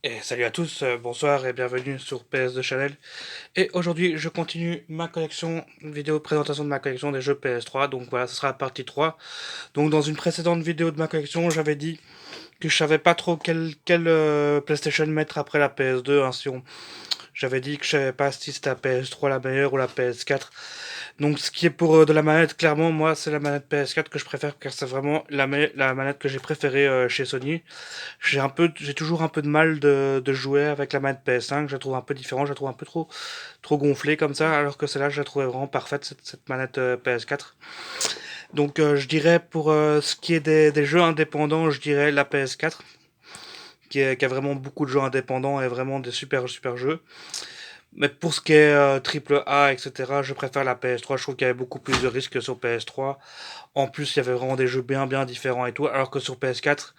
Et salut à tous, bonsoir et bienvenue sur PS2 Channel. Et aujourd'hui, je continue ma collection, une vidéo présentation de ma collection des jeux PS3. Donc voilà, ce sera la partie 3. Donc dans une précédente vidéo de ma collection, j'avais dit que je savais pas trop quelle PlayStation mettre après la PS2. Hein, j'avais dit que je savais pas si c'était la PS3 la meilleure ou la PS4. Donc ce qui est pour de la manette, clairement, moi c'est la manette PS4 que je préfère car c'est vraiment la manette que j'ai préférée chez Sony. J'ai toujours un peu de mal de jouer avec la manette PS5. Je la trouve un peu différente, je la trouve un peu trop gonflée comme ça, alors que celle-là, je la trouvais vraiment parfaite, cette manette PS4. Donc, je dirais pour ce qui est des jeux indépendants, je dirais la PS4, qui a vraiment beaucoup de jeux indépendants et vraiment des super jeux. Mais pour ce qui est triple A, etc., je préfère la PS3. Je trouve qu'il y avait beaucoup plus de risques sur PS3. En plus, il y avait vraiment des jeux bien différents et tout, alors que sur PS4,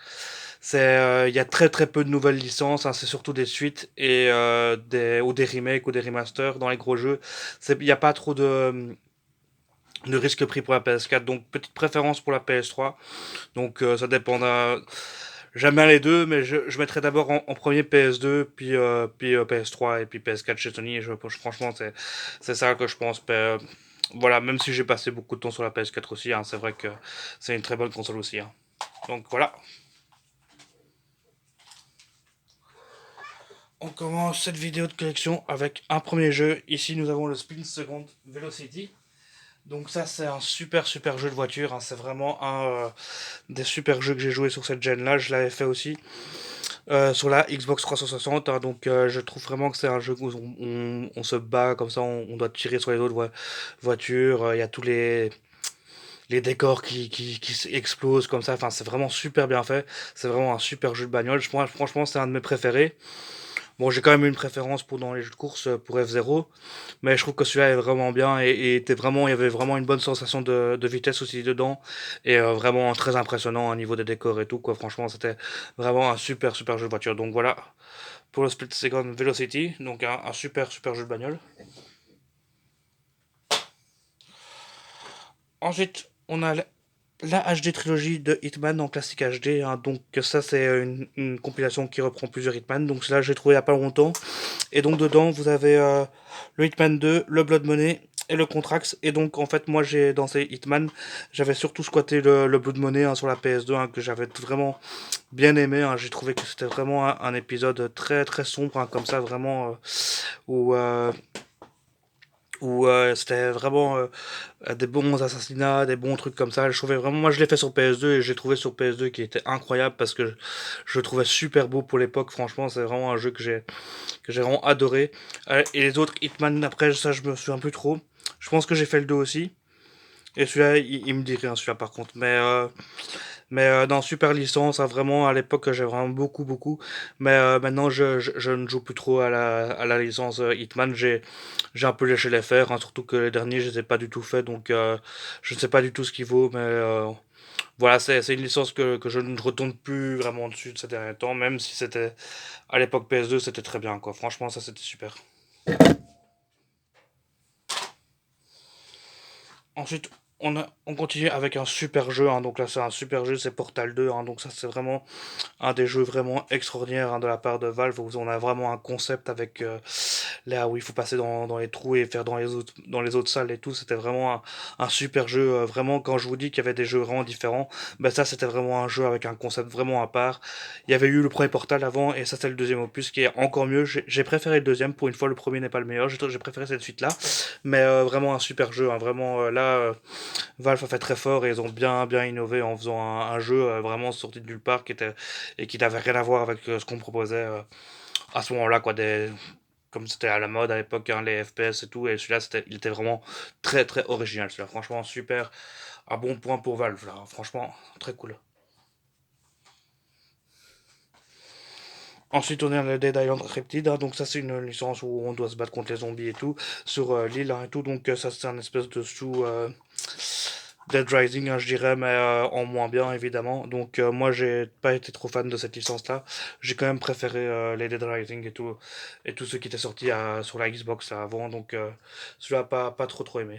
il y a très peu de nouvelles licences, hein, c'est surtout des suites ou des remakes ou des remasters dans les gros jeux. Il n'y a pas trop de risques pris pour la PS4, donc petite préférence pour la PS3. Donc ça dépend J'aime bien les deux, mais je mettrai d'abord en premier PS2, puis PS3 et puis PS4 chez Sony. Franchement, c'est ça que je pense. Voilà, même si j'ai passé beaucoup de temps sur la PS4 aussi, hein, c'est vrai que c'est une très bonne console aussi. Hein. Donc voilà. On commence cette vidéo de collection avec un premier jeu. Ici, nous avons le Spin Second Velocity. Donc ça, c'est un super jeu de voiture. Hein. C'est vraiment un des super jeux que j'ai joué sur cette gen-là. Je l'avais fait aussi sur la Xbox 360. Hein. Donc je trouve vraiment que c'est un jeu où on se bat comme ça, on doit tirer sur les autres voitures. Il y a tous les décors qui explosent comme ça. Enfin, c'est vraiment super bien fait. C'est vraiment un super jeu de bagnole. Franchement, c'est un de mes préférés. Bon, j'ai quand même une préférence pour dans les jeux de course pour F0, mais je trouve que celui-là est vraiment bien et il y avait vraiment une bonne sensation de vitesse aussi dedans et vraiment très impressionnant au niveau des décors et tout quoi. Franchement, c'était vraiment un super jeu de voiture. Donc voilà pour le Split Second Velocity, donc un super jeu de bagnole. Ensuite, on a la HD trilogie de Hitman en classique HD. Hein, donc ça, c'est une compilation qui reprend plusieurs Hitman. Donc cela, j'ai trouvé il y a pas longtemps. Et donc dedans, vous avez le Hitman 2, le Blood Money et le Contrax. Et donc en fait, moi j'ai dans ces Hitman, j'avais surtout squatté le Blood Money hein, sur la PS2 hein, que j'avais vraiment bien aimé. Hein. J'ai trouvé que c'était vraiment un épisode très sombre hein, comme ça, vraiment où c'était vraiment des bons assassinats, des bons trucs comme ça. Je trouvais vraiment, moi je l'ai fait sur PS2 et j'ai trouvé sur PS2 qui était incroyable parce que je le trouvais super beau pour l'époque. Franchement, c'est vraiment un jeu que j'ai vraiment adoré. Et les autres Hitman après ça je me souviens plus trop. Je pense que j'ai fait le 2 aussi. Et celui-là il me dit rien celui-là par contre. Mais dans Super Licence, hein, vraiment à l'époque j'ai vraiment beaucoup. Mais maintenant je ne joue plus trop à la licence Hitman. J'ai un peu léché les fers, hein, surtout que les derniers je les ai pas du tout fait. Donc je ne sais pas du tout ce qu'il vaut. Mais voilà, c'est une licence que je ne retourne plus vraiment dessus de ces derniers temps. Même si c'était à l'époque PS2 c'était très bien quoi. Franchement ça c'était super. Ensuite, on continue avec un super jeu. Hein. Donc là, c'est un super jeu, c'est Portal 2. Hein. Donc ça, c'est vraiment un des jeux vraiment extraordinaires hein, de la part de Valve. Où on a vraiment un concept avec là où il faut passer dans les trous et faire dans les autres salles et tout. C'était vraiment un super jeu. Vraiment, quand je vous dis qu'il y avait des jeux vraiment différents, ben ça, c'était vraiment un jeu avec un concept vraiment à part. Il y avait eu le premier Portal avant et ça, c'est le deuxième opus qui est encore mieux. J'ai préféré le deuxième. Pour une fois, le premier n'est pas le meilleur. J'ai préféré cette suite-là. Mais vraiment un super jeu. Hein. Vraiment, là, Valve a fait très fort et ils ont bien innové en faisant un jeu vraiment sorti de nulle part et qui n'avait rien à voir avec ce qu'on proposait à ce moment-là, quoi. Comme c'était à la mode à l'époque, hein, les FPS et tout. Et celui-là, il était vraiment très original. Celui-là, franchement, super. Un bon point pour Valve, là. Franchement, très cool. Ensuite, on est à le Dead Island Reptide, hein, donc ça c'est une licence où on doit se battre contre les zombies et tout, sur l'île hein, et tout, donc ça c'est un espèce de sous Dead Rising, hein, je dirais, mais en moins bien évidemment. Donc moi j'ai pas été trop fan de cette licence-là. J'ai quand même préféré les Dead Rising et tout ce qui était sorti sur la Xbox avant, donc celui-là pas trop aimé.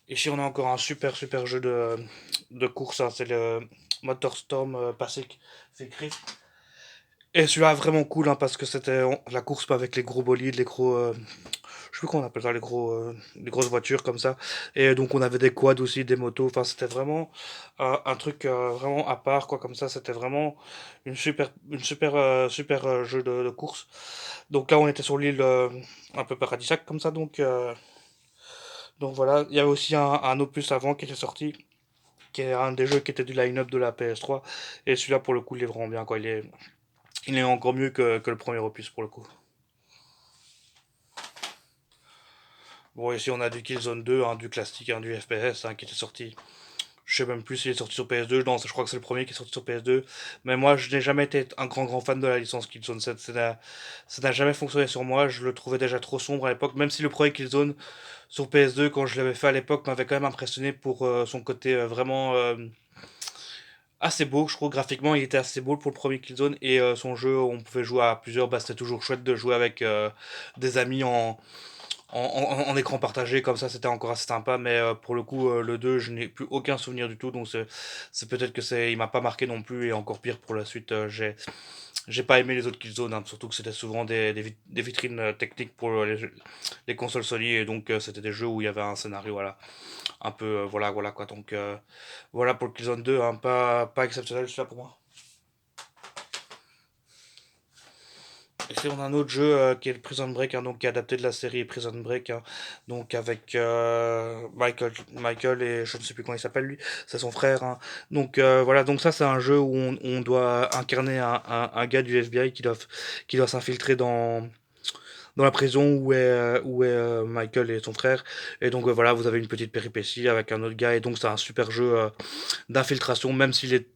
Ici on a encore un super jeu de course, hein, c'est le Motorstorm Pacific Rim. Et celui-là vraiment cool hein, parce que c'était la course pas avec les gros bolides, les gros je sais plus comment on appelle ça, les grosses voitures comme ça. Et donc on avait des quads aussi, des motos. Enfin c'était vraiment un truc vraiment à part quoi comme ça. C'était vraiment super jeu de course. Donc là on était sur l'île un peu paradisiaque comme ça donc voilà. Il y avait aussi un opus avant qui était sorti, qui est un des jeux qui était du line-up de la PS3. Et celui-là pour le coup il est vraiment bien quoi. Il est encore mieux que le premier opus pour le coup. Bon, ici on a du Killzone 2, hein, du classique, hein, du FPS hein, qui était sorti. Je sais même plus s'il est sorti sur PS2. Non, je crois que c'est le premier qui est sorti sur PS2. Mais moi, je n'ai jamais été un grand fan de la licence Killzone 7. Ça n'a jamais fonctionné sur moi. Je le trouvais déjà trop sombre à l'époque. Même si le premier Killzone sur PS2, quand je l'avais fait à l'époque, m'avait quand même impressionné pour son côté vraiment assez beau. Je trouve graphiquement, il était assez beau pour le premier Killzone. Et son jeu, on pouvait jouer à plusieurs. Bah, c'était toujours chouette de jouer avec des amis en écran partagé comme ça c'était encore assez sympa mais pour le coup le 2 je n'ai plus aucun souvenir du tout donc c'est peut-être que c'est il m'a pas marqué non plus et encore pire pour la suite j'ai pas aimé les autres Killzone hein, surtout que c'était souvent des vitrines techniques pour les consoles Sony et donc c'était des jeux où il y avait un scénario voilà un peu voilà quoi donc voilà pour le Killzone 2 hein, pas exceptionnel celui-là pour moi. Ici, on a un autre jeu qui est le Prison Break, hein, donc qui est adapté de la série Prison Break, hein, donc avec Michael et je ne sais plus comment il s'appelle lui, c'est son frère. Hein. Donc voilà, donc ça c'est un jeu où on doit incarner un gars du FBI qui doit s'infiltrer dans la prison où est Michael et son frère. Et donc voilà, vous avez une petite péripétie avec un autre gars et donc c'est un super jeu d'infiltration, même s'il est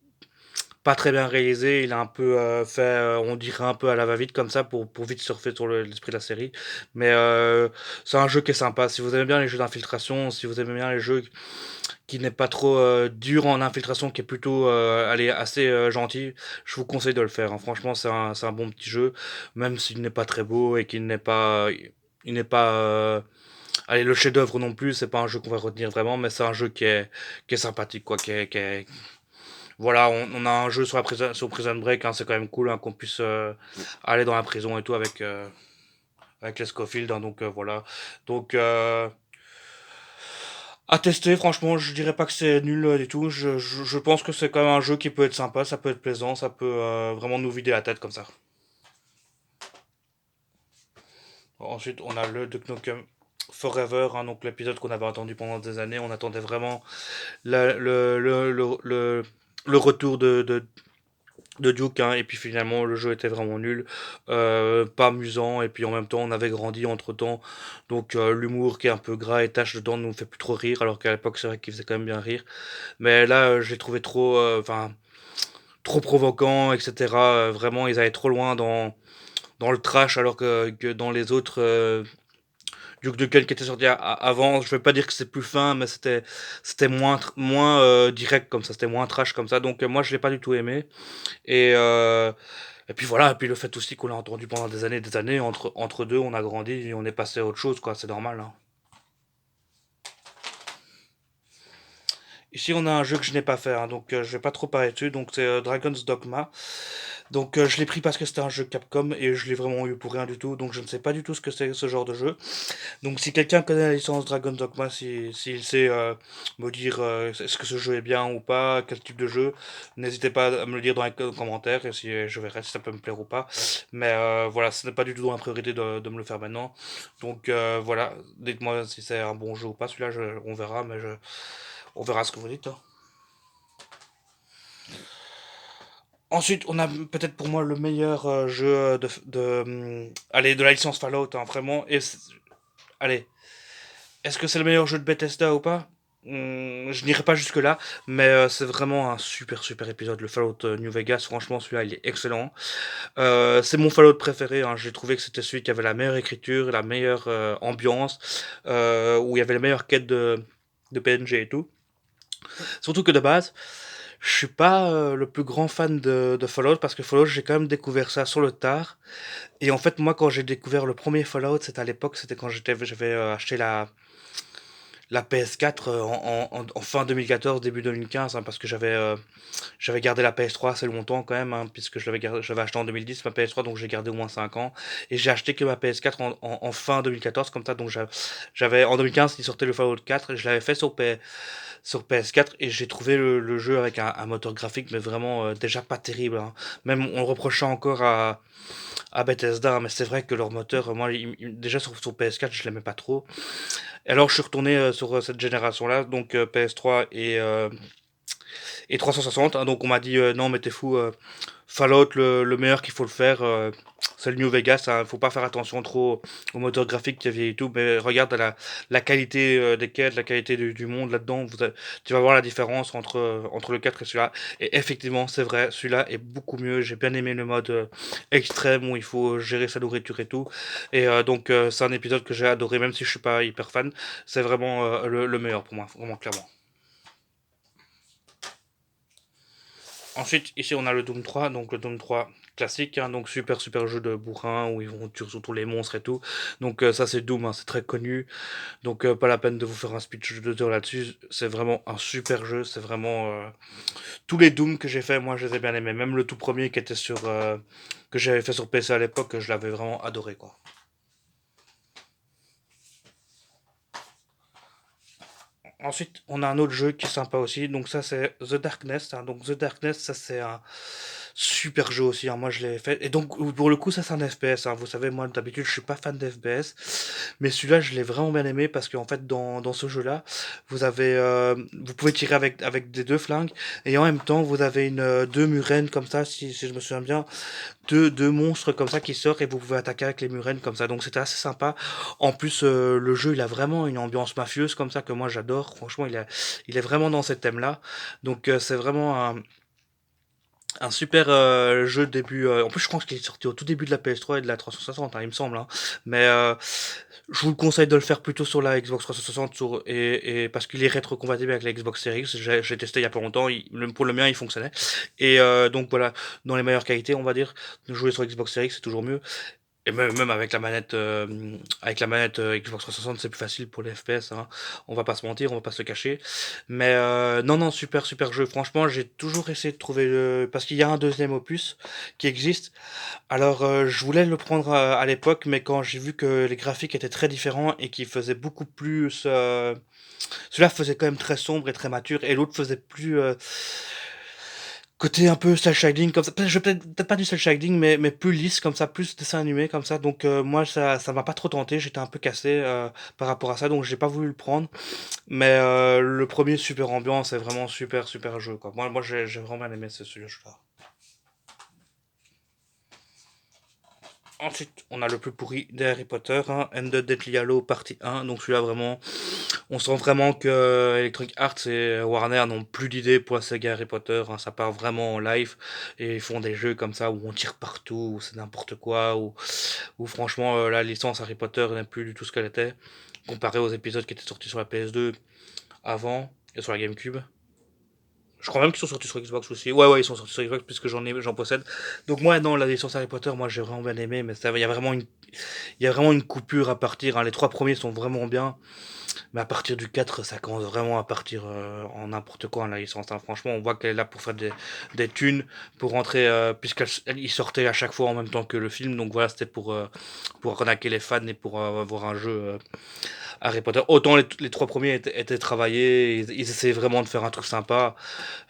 pas très bien réalisé. Il a un peu fait, on dirait un peu à la va-vite comme ça pour vite surfer sur l'esprit de la série. Mais c'est un jeu qui est sympa. Si vous aimez bien les jeux d'infiltration, si vous aimez bien les jeux qui n'est pas trop dur en infiltration, qui est plutôt allez, assez gentil, je vous conseille de le faire. Hein. Franchement, c'est un bon petit jeu, même s'il n'est pas très beau et il n'est pas allez, le chef-d'œuvre non plus. C'est pas un jeu qu'on va retenir vraiment, mais c'est un jeu qui est sympathique, quoi, voilà, on a un jeu sur Prison Break, hein, c'est quand même cool hein, qu'on puisse aller dans la prison et tout avec les Scofield, hein, donc voilà. Donc à tester, franchement, je dirais pas que c'est nul du tout. Je pense que c'est quand même un jeu qui peut être sympa, ça peut être plaisant, ça peut vraiment nous vider la tête comme ça. Ensuite, on a le Duke Nukem Forever, hein, donc l'épisode qu'on avait attendu pendant des années. On attendait vraiment le retour de Duke, hein, et puis finalement le jeu était vraiment nul, pas amusant, et puis en même temps on avait grandi entre temps, donc l'humour qui est un peu gras et tache dedans ne nous fait plus trop rire, alors qu'à l'époque c'est vrai qu'il faisait quand même bien rire, mais là j'ai trouvé trop, enfin trop provoquant, etc. Vraiment ils allaient trop loin dans le trash, alors que dans les autres Duke Nukem qui était sorti avant, je vais pas dire que c'est plus fin, mais c'était moins direct comme ça, c'était moins trash comme ça, donc moi je l'ai pas du tout aimé. Et puis voilà, et puis le fait aussi qu'on l'a entendu pendant des années, entre deux, on a grandi et on est passé à autre chose, quoi, c'est normal. Hein. Ici, on a un jeu que je n'ai pas fait, hein, donc je vais pas trop parler dessus, donc c'est Dragon's Dogma. Donc je l'ai pris parce que c'était un jeu Capcom et je l'ai vraiment eu pour rien du tout, donc je ne sais pas du tout ce que c'est ce genre de jeu. Donc si quelqu'un connaît la licence Dragon's Dogma, s'il sait me dire est-ce que ce jeu est bien ou pas, quel type de jeu, n'hésitez pas à me le dire dans les commentaires et si je verrai si ça peut me plaire ou pas. Mais voilà, ce n'est pas du tout dans la priorité de me le faire maintenant. Donc voilà, dites-moi si c'est un bon jeu ou pas. Celui-là, on verra, mais on verra ce que vous dites. Hein. Ensuite, on a peut-être pour moi le meilleur jeu allez, de la licence Fallout, hein, vraiment. Allez, est-ce que c'est le meilleur jeu de Bethesda ou pas? Je n'irai pas jusque là, mais c'est vraiment un super épisode. Le Fallout New Vegas, franchement, celui-là, il est excellent. C'est mon Fallout préféré. Hein. J'ai trouvé que c'était celui qui avait la meilleure écriture, la meilleure ambiance, où il y avait les meilleures quêtes de PNG et tout. Surtout que de base, je suis pas le plus grand fan de Fallout parce que Fallout, j'ai quand même découvert ça sur le tard. Et en fait, moi, quand j'ai découvert le premier Fallout, c'était à l'époque, c'était quand j'avais acheté la PS4 en fin 2014, début 2015, hein, parce que j'avais gardé la PS3 assez longtemps quand même, hein, puisque j'avais acheté en 2010 ma PS3, donc j'ai gardé au moins 5 ans. Et j'ai acheté que ma PS4 en fin 2014, comme ça, donc j'avais en 2015, il sortait le Fallout 4, et je l'avais fait sur PS4, et j'ai trouvé le jeu avec un moteur graphique, mais vraiment déjà pas terrible, hein. Même on le reprochait encore à Bethesda, hein, mais c'est vrai que leur moteur, moi, déjà sur PS4, je l'aimais pas trop. Et alors je suis retourné sur cette génération-là, donc PS3 et 360, hein, donc on m'a dit non mais t'es fou, Fallout le meilleur qu'il faut le faire, c'est le New Vegas, hein, faut pas faire attention trop au moteur graphique qui est vieilli et tout, mais regarde la qualité des quêtes, la qualité du monde là-dedans, tu vas voir la différence entre le 4 et celui-là. Et effectivement c'est vrai, celui-là est beaucoup mieux, j'ai bien aimé le mode extrême où il faut gérer sa nourriture et tout. Et donc c'est un épisode que j'ai adoré, même si je suis pas hyper fan, c'est vraiment le meilleur pour moi, vraiment clairement. Ensuite, ici on a le Doom 3, donc le Doom 3 classique, hein, donc super jeu de bourrin où ils vont tuer surtout les monstres et tout. Donc ça c'est Doom, hein, c'est très connu, donc pas la peine de vous faire un speech de 2 heures là-dessus. C'est vraiment un super jeu, c'est vraiment tous les Doom que j'ai fait, moi je les ai bien aimés. Même le tout premier qui était que j'avais fait sur PC à l'époque, je l'avais vraiment adoré quoi. Ensuite, on a un autre jeu qui est sympa aussi. Donc ça, c'est The Darkness, hein. Donc The Darkness, ça c'est un super jeu aussi, hein. Moi, je l'ai fait. Et donc, pour le coup, ça c'est un FPS, hein. Vous savez, moi d'habitude, je suis pas fan d'FPS, mais celui-là, je l'ai vraiment bien aimé parce qu'en fait, dans ce jeu-là, vous pouvez tirer avec des deux flingues et en même temps, vous avez deux murènes comme ça, si je me souviens bien, deux monstres comme ça qui sortent et vous pouvez attaquer avec les murènes comme ça. Donc c'était assez sympa. En plus, le jeu, il a vraiment une ambiance mafieuse comme ça que moi j'adore. Franchement, il est vraiment dans ces thèmes-là. Donc c'est vraiment un super jeu de début. En plus, je pense qu'il est sorti au tout début de la PS3 et de la 360, hein, il me semble, hein. Mais je vous le conseille de le faire plutôt sur la Xbox 360 et parce qu'il est rétrocompatible avec la Xbox Series X. J'ai testé il y a pas longtemps. Pour le mien, il fonctionnait. Et donc voilà, dans les meilleures qualités, on va dire. Jouer sur Xbox Series X, c'est toujours mieux. Et même avec la manette Xbox 360, c'est plus facile pour les FPS, hein. On va pas se mentir, on va pas se le cacher. Mais non, super jeu. Franchement, j'ai toujours essayé de trouver parce qu'il y a un deuxième opus qui existe. Alors, je voulais le prendre à l'époque, mais quand j'ai vu que les graphiques étaient très différents et qu'ils faisaient beaucoup plus, celui-là faisait quand même très sombre et très mature, et l'autre faisait plus côté un peu cel shading comme ça, peut-être pas du cel shading, mais plus lisse comme ça, plus dessin animé comme ça. Donc moi ça m'a pas trop tenté, j'étais un peu cassé par rapport à ça, donc j'ai pas voulu le prendre. Mais le premier super ambiance, c'est vraiment super jeu quoi. Moi j'ai vraiment bien aimé ce jeu-là. Ensuite, on a le plus pourri des Harry Potter, hein, And the Deathly Hallows partie 1. Donc celui-là vraiment, on sent vraiment que Electronic Arts et Warner n'ont plus d'idées pour la saga Harry Potter, hein. Ça part vraiment en live et ils font des jeux comme ça où on tire partout, où c'est n'importe quoi, où franchement la licence Harry Potter n'est plus du tout ce qu'elle était, comparé aux épisodes qui étaient sortis sur la PS2 avant et sur la GameCube. Je crois même qu'ils sont sortis sur Xbox aussi. Ouais, ils sont sortis sur Xbox puisque j'en possède. Donc moi, non, la licence Harry Potter, moi j'ai vraiment bien aimé, mais il y a vraiment une coupure à partir, hein. Les trois premiers sont vraiment bien, mais à partir du 4 ça commence vraiment à partir en n'importe quoi, hein, la licence, hein. Franchement, on voit qu'elle est là pour faire des thunes, pour rentrer, puisqu'il sortait à chaque fois en même temps que le film. Donc voilà, c'était pour arnaquer les fans et pour avoir un jeu Harry Potter. Autant les trois premiers étaient travaillés, ils essayaient vraiment de faire un truc sympa.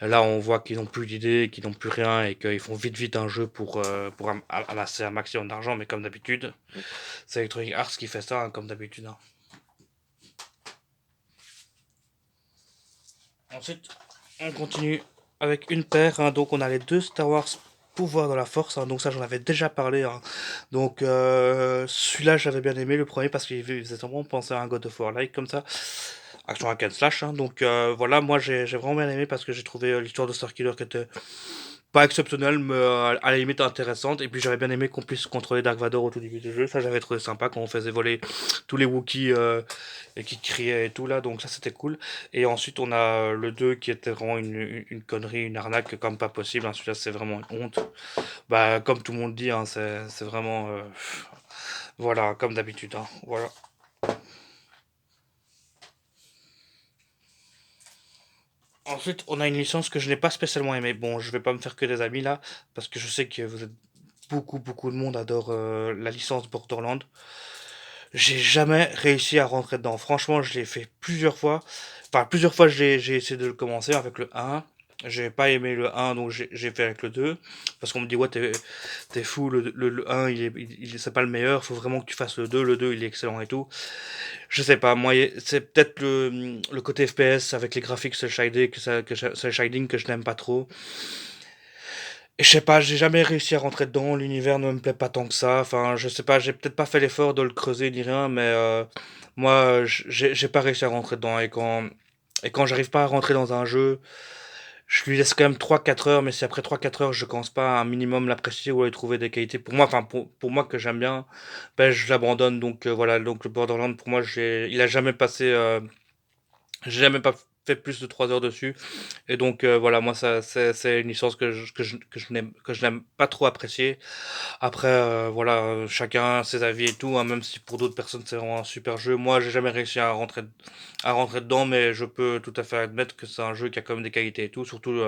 Là, on voit qu'ils n'ont plus d'idées, qu'ils n'ont plus rien et qu'ils font vite un jeu pour amasser un maximum d'argent. Mais comme d'habitude, c'est Electronic Arts qui fait ça, hein, comme d'habitude, hein. Ensuite, on continue avec une paire, hein. Donc, on a les deux Star Wars Pouvoir de la Force, hein. Donc, ça, j'en avais déjà parlé, hein. Donc, celui-là, j'avais bien aimé le premier parce qu'il faisait vraiment penser à un God of War like comme ça. Action hack and slash, hein. Donc, voilà, moi, j'ai vraiment bien aimé parce que j'ai trouvé l'histoire de Starkiller qui était pas exceptionnelle, mais à la limite intéressante. Et puis j'avais bien aimé qu'on puisse contrôler Dark Vador au tout début du jeu. Ça, j'avais trouvé sympa quand on faisait voler tous les Wookiees et qui criaient et tout là. Donc ça, c'était cool. Et ensuite, on a le 2 qui était vraiment une connerie, une arnaque comme pas possible, hein. Celui-là, c'est vraiment une honte. Bah, comme tout le monde dit, hein, c'est vraiment. Voilà, comme d'habitude, hein. Voilà. Ensuite, on a une licence que je n'ai pas spécialement aimée. Bon, je vais pas me faire que des amis là, parce que je sais que vous êtes beaucoup de monde adore la licence Borderlands. J'ai jamais réussi à rentrer dedans. Franchement, je l'ai fait plusieurs fois. Enfin, plusieurs fois, j'ai essayé de le commencer avec le 1. J'ai pas aimé le 1, donc j'ai fait avec le 2. Parce qu'on me dit, ouais, t'es fou, le 1, c'est pas le meilleur, faut vraiment que tu fasses le 2. Le 2, il est excellent et tout. Je sais pas, moi, c'est peut-être le côté FPS avec les graphiques cel shading cel shading que je n'aime pas trop. Et je sais pas, j'ai jamais réussi à rentrer dedans, l'univers ne me plaît pas tant que ça. Enfin, je sais pas, j'ai peut-être pas fait l'effort de le creuser ni rien, mais moi, j'ai pas réussi à rentrer dedans. Et quand j'arrive pas à rentrer dans un jeu, je lui laisse quand même 3 4 heures, mais si après 3 4 heures je commence pas à un minimum l'apprécier ou à y trouver des qualités, pour moi, enfin pour moi que j'aime bien, ben je l'abandonne. Donc voilà, donc le Borderlands pour moi, il a jamais passé, j'ai jamais pas fait plus de 3 heures dessus. Et donc voilà, moi ça c'est une licence que je n'aime pas trop apprécier. Après voilà, chacun ses avis et tout, hein, même si pour d'autres personnes c'est vraiment un super jeu. Moi j'ai jamais réussi à rentrer dedans, mais je peux tout à fait admettre que c'est un jeu qui a quand même des qualités et tout, surtout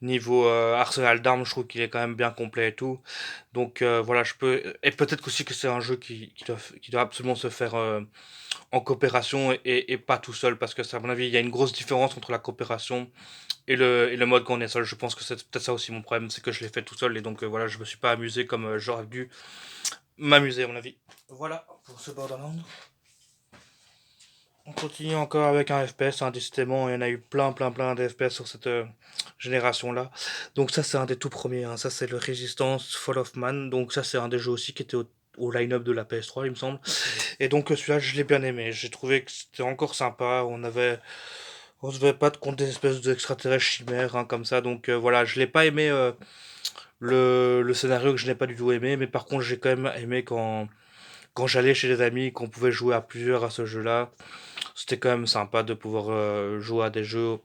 niveau arsenal d'armes, je trouve qu'il est quand même bien complet et tout. Donc voilà, je peux et peut-être aussi que c'est un jeu qui doit absolument se faire en coopération et pas tout seul, parce que à mon avis il y a une grosse différence entre la coopération et le mode quand on est seul. Je pense que c'est peut-être ça aussi mon problème, c'est que je l'ai fait tout seul et donc voilà, je me suis pas amusé comme j'aurais dû m'amuser à mon avis. Voilà pour ce Borderlands. On continue encore avec un FPS, hein, décidément, il y en a eu plein de FPS sur cette génération-là. Donc ça c'est un des tout premiers, hein. Ça c'est le Resistance Fall of Man, donc ça c'est un des jeux aussi qui était au line-up de la PS3 il me semble. Et donc celui-là je l'ai bien aimé, j'ai trouvé que c'était encore sympa, on se devait pas contre des espèces d'extraterrestres chimères, hein, comme ça, donc voilà, je l'ai pas aimé, le scénario que je n'ai pas du tout aimé, mais par contre j'ai quand même aimé quand j'allais chez des amis, qu'on pouvait jouer à plusieurs à ce jeu-là. C'était quand même sympa de pouvoir jouer à des jeux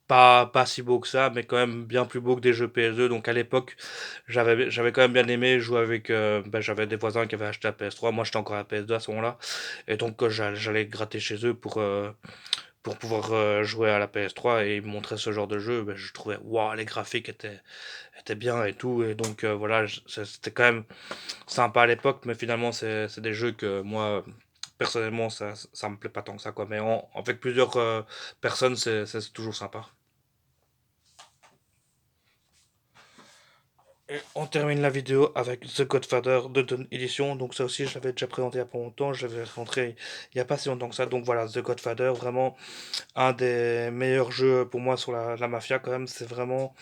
pas si beaux que ça, mais quand même bien plus beaux que des jeux PS2. Donc à l'époque, j'avais quand même bien aimé jouer avec. J'avais des voisins qui avaient acheté la PS3. Moi, j'étais encore à la PS2 à ce moment-là. Et donc, j'allais gratter chez eux pour pouvoir jouer à la PS3 et ils me montrer ce genre de jeu. Je trouvais, waouh, les graphiques étaient bien et tout. Et donc, voilà, c'était quand même sympa à l'époque, mais finalement, c'est des jeux que moi, personnellement, ça me plaît pas tant que ça, quoi. Mais avec plusieurs personnes, c'est toujours sympa. Et on termine la vidéo avec The Godfather de Dawn Edition. Donc ça aussi, je l'avais déjà présenté il y a pas longtemps. Je l'avais rentré il y a pas si longtemps que ça. Donc voilà, The Godfather, vraiment un des meilleurs jeux pour moi sur la mafia quand même. C'est vraiment...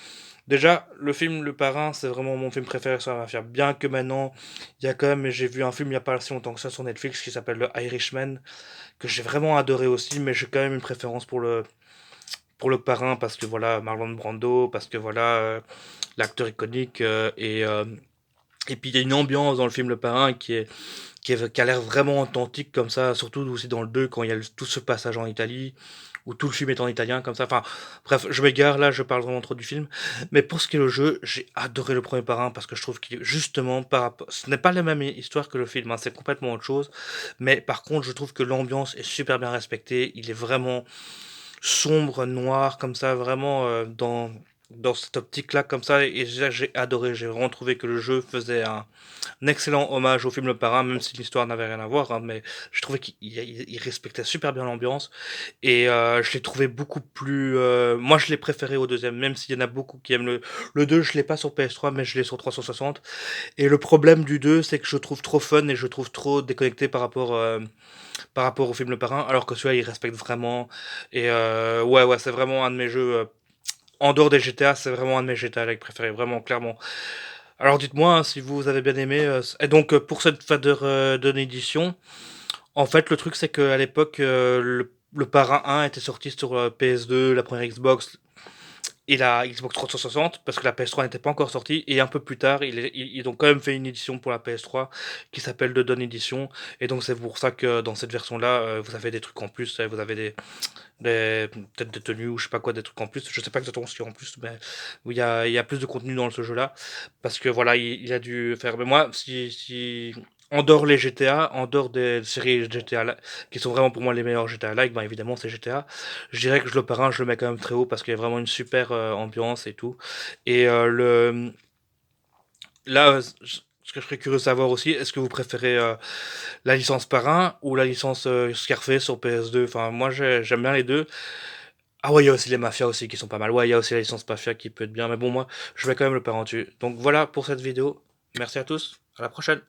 Déjà, le film Le Parrain, c'est vraiment mon film préféré sur la mafia. Bien que maintenant, il y a quand même... J'ai vu un film il y a pas si longtemps que ça sur Netflix qui s'appelle The Irishman, que j'ai vraiment adoré aussi. Mais j'ai quand même une préférence pour le Parrain parce que voilà, Marlon Brando, parce que voilà... l'acteur iconique et puis il y a une ambiance dans le film Le Parrain qui a l'air vraiment authentique comme ça, surtout aussi dans le 2 quand il y a tout ce passage en Italie où tout le film est en italien comme ça. Enfin bref, je m'égare là, je parle vraiment trop du film. Mais pour ce qui est le jeu, j'ai adoré le premier Parrain parce que je trouve qu'il est justement par rapport, ce n'est pas la même histoire que le film, hein, c'est complètement autre chose. Mais par contre, je trouve que l'ambiance est super bien respectée. Il est vraiment sombre, noir, comme ça, vraiment dans cette optique-là, comme ça. Et déjà, j'ai adoré. J'ai vraiment trouvé que le jeu faisait un excellent hommage au film Le Parrain, même si l'histoire n'avait rien à voir, hein, mais je trouvais qu'il respectait super bien l'ambiance. Et je l'ai trouvé beaucoup plus... moi, je l'ai préféré au deuxième, même s'il y en a beaucoup qui aiment le 2, je l'ai pas sur PS3, mais je l'ai sur 360. Et le problème du 2, c'est que je trouve trop fun et je trouve trop déconnecté par rapport au film Le Parrain, alors que celui-là, il respecte vraiment. Et ouais, c'est vraiment un de mes jeux. En dehors des GTA, c'est vraiment un de mes GTA like préférés, vraiment, clairement. Alors dites-moi hein, si vous avez bien aimé. Et donc, pour cette Fader d'une édition, en fait, le truc, c'est qu'à l'époque, le Parrain 1 était sorti sur PS2, la première Xbox, et la Xbox 360 parce que la PS3 n'était pas encore sortie et un peu plus tard ils ont quand même fait une édition pour la PS3 qui s'appelle The Dawn Edition et donc c'est pour ça que dans cette version là vous avez des trucs en plus, vous avez peut-être des tenues ou je sais pas quoi, des trucs en plus, je sais pas exactement ce qu'il y a en plus, mais où il y a plus de contenu dans ce jeu là parce que voilà il a dû faire, mais moi si en dehors les GTA, en dehors des séries GTA qui sont vraiment pour moi les meilleurs GTA-like, ben évidemment c'est GTA. Je dirais que le parrain, je le mets quand même très haut parce qu'il y a vraiment une super ambiance et tout. Et là, ce que je serais curieux de savoir aussi, est-ce que vous préférez la licence parrain ou la licence Scarface sur PS2? Enfin, moi j'aime bien les deux. Ah ouais, il y a aussi les mafias aussi qui sont pas mal. Ouais, il y a aussi la licence mafia qui peut être bien. Mais bon, moi, je vais quand même le parrain dessus. Donc voilà pour cette vidéo. Merci à tous. À la prochaine.